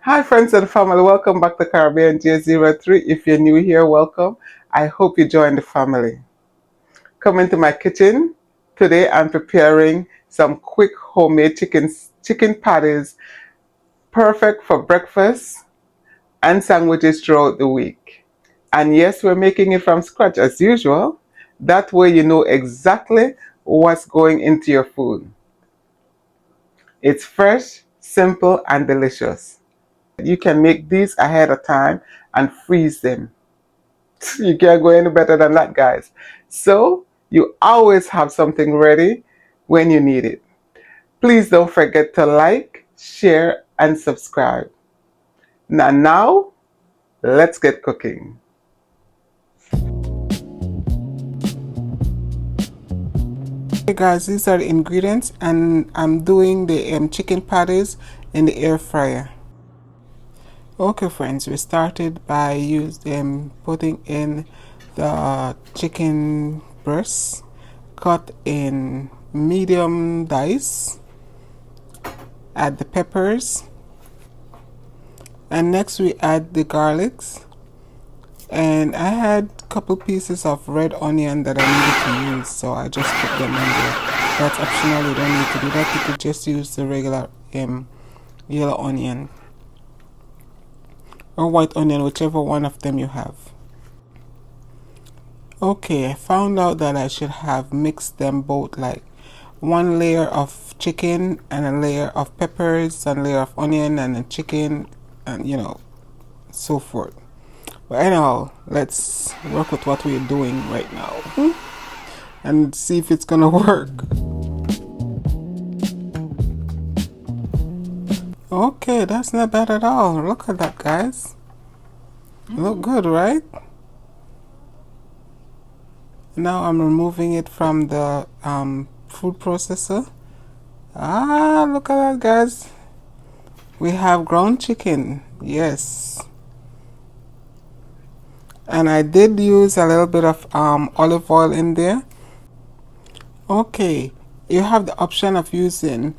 Hi friends and family, welcome back to Caribbean J03. If you're new here, welcome. I hope you join the family. Come into my kitchen. Today I'm preparing some quick homemade chicken patties, perfect for breakfast and sandwiches throughout the week. And yes, we're making it from scratch as usual. That way you know exactly what's going into your food. It's fresh, simple, and delicious. You can make these ahead of time and freeze them. You can't go any better than that, guys. So you always have something ready when you need it. Please don't forget to like, share, and subscribe. Now let's get cooking. Hey guys, these are the ingredients, and I'm doing the chicken patties in the air fryer. Okay friends, we started by putting in the chicken breasts cut in medium dice. Add the peppers, and next we add the garlics, and I had a couple pieces of red onion that I needed to use, so I just put them in there. That's optional, you don't need to do that. You could just use the regular yellow onion or white onion, whichever one of them you have. Okay, I found out that I should have mixed them both, like one layer of chicken and a layer of peppers and a layer of onion and a chicken, and so forth. But anyhow, let's work with what we're doing right now and see if it's gonna work. Okay, that's not bad at all. Look at that, guys. Look good, right? Now I'm removing it from the food processor. Look at that, guys. We have ground chicken. Yes. And I did use a little bit of olive oil in there. Okay, you have the option of using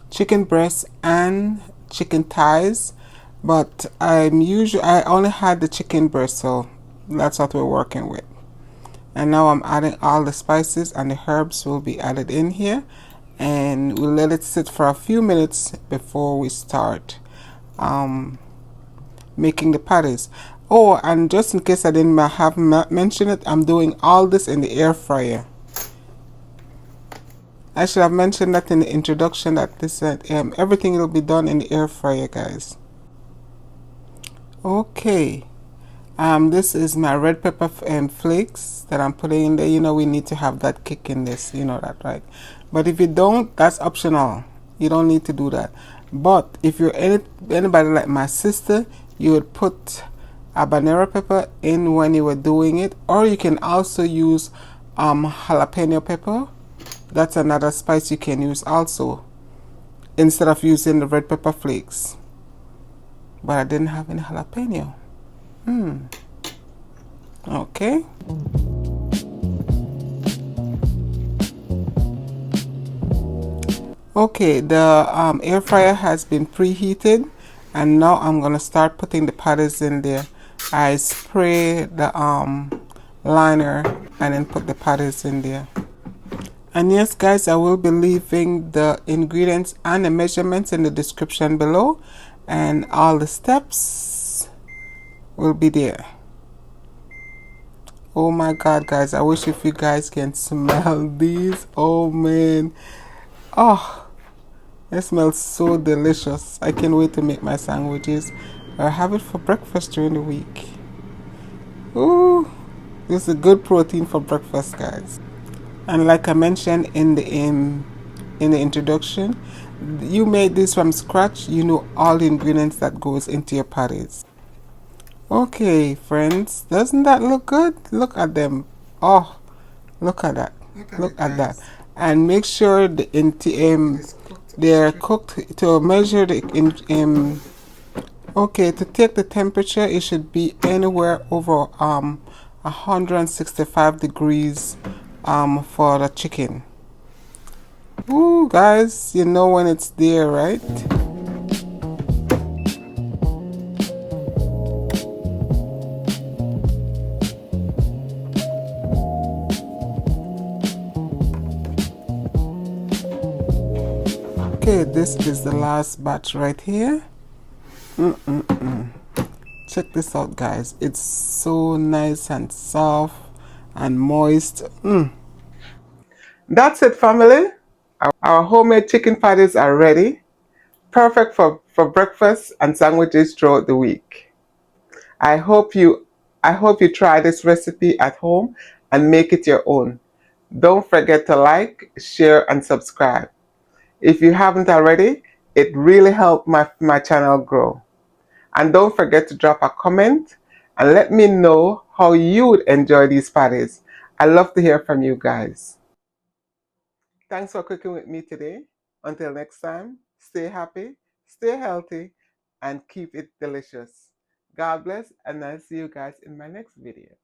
chicken breasts and chicken thighs, but I only had the chicken breast, so that's what we're working with. And now I'm adding all the spices, and the herbs will be added in here, and we'll let it sit for a few minutes before we start making the patties. Oh, and just in case I didn't have mentioned it, I'm doing all this in the air fryer. I should have mentioned that in the introduction, that this everything will be done in the air fryer, guys. Okay, this is my red pepper flakes that I'm putting in there. We need to have that kick in this, you know that, right? But if you don't, that's optional. You don't need to do that. But if you're anybody like my sister, you would put habanero pepper in when you were doing it, or you can also use jalapeno pepper. That's another spice you can use also, instead of using the red pepper flakes. But I didn't have any jalapeno. Okay. Okay, the air fryer has been preheated, and now I'm gonna start putting the patties in there. I spray the liner and then put the patties in there. And yes, guys, I will be leaving the ingredients and the measurements in the description below, and all the steps will be there. Oh my god, guys, I wish if you guys can smell these. Oh man, oh, it smells so delicious. I can't wait to make my sandwiches or have it for breakfast during the week. Ooh, this is a good protein for breakfast, guys. And like I mentioned in the introduction, you made this from scratch. You know all the ingredients that goes into your patties. Okay, friends, doesn't that look good? Look at them. Oh, look at that. Look at that. And make sure they're cooked to measure the okay, to take the temperature, it should be anywhere over 165 degrees for the chicken. Ooh, guys, you know when it's there, right? Okay, this is the last batch right here. Check this out, guys. It's so nice and soft and moist. That's it, family. Our homemade chicken patties are ready. Perfect for breakfast and sandwiches throughout the week. I hope you try this recipe at home and make it your own. Don't forget to like, share, and subscribe. If you haven't already, it really helps my channel grow. And don't forget to drop a comment and let me know how you would enjoy these patties. I love to hear from you guys. Thanks for cooking with me today. Until next time, stay happy, stay healthy, and keep it delicious. God bless, and I'll see you guys in my next video.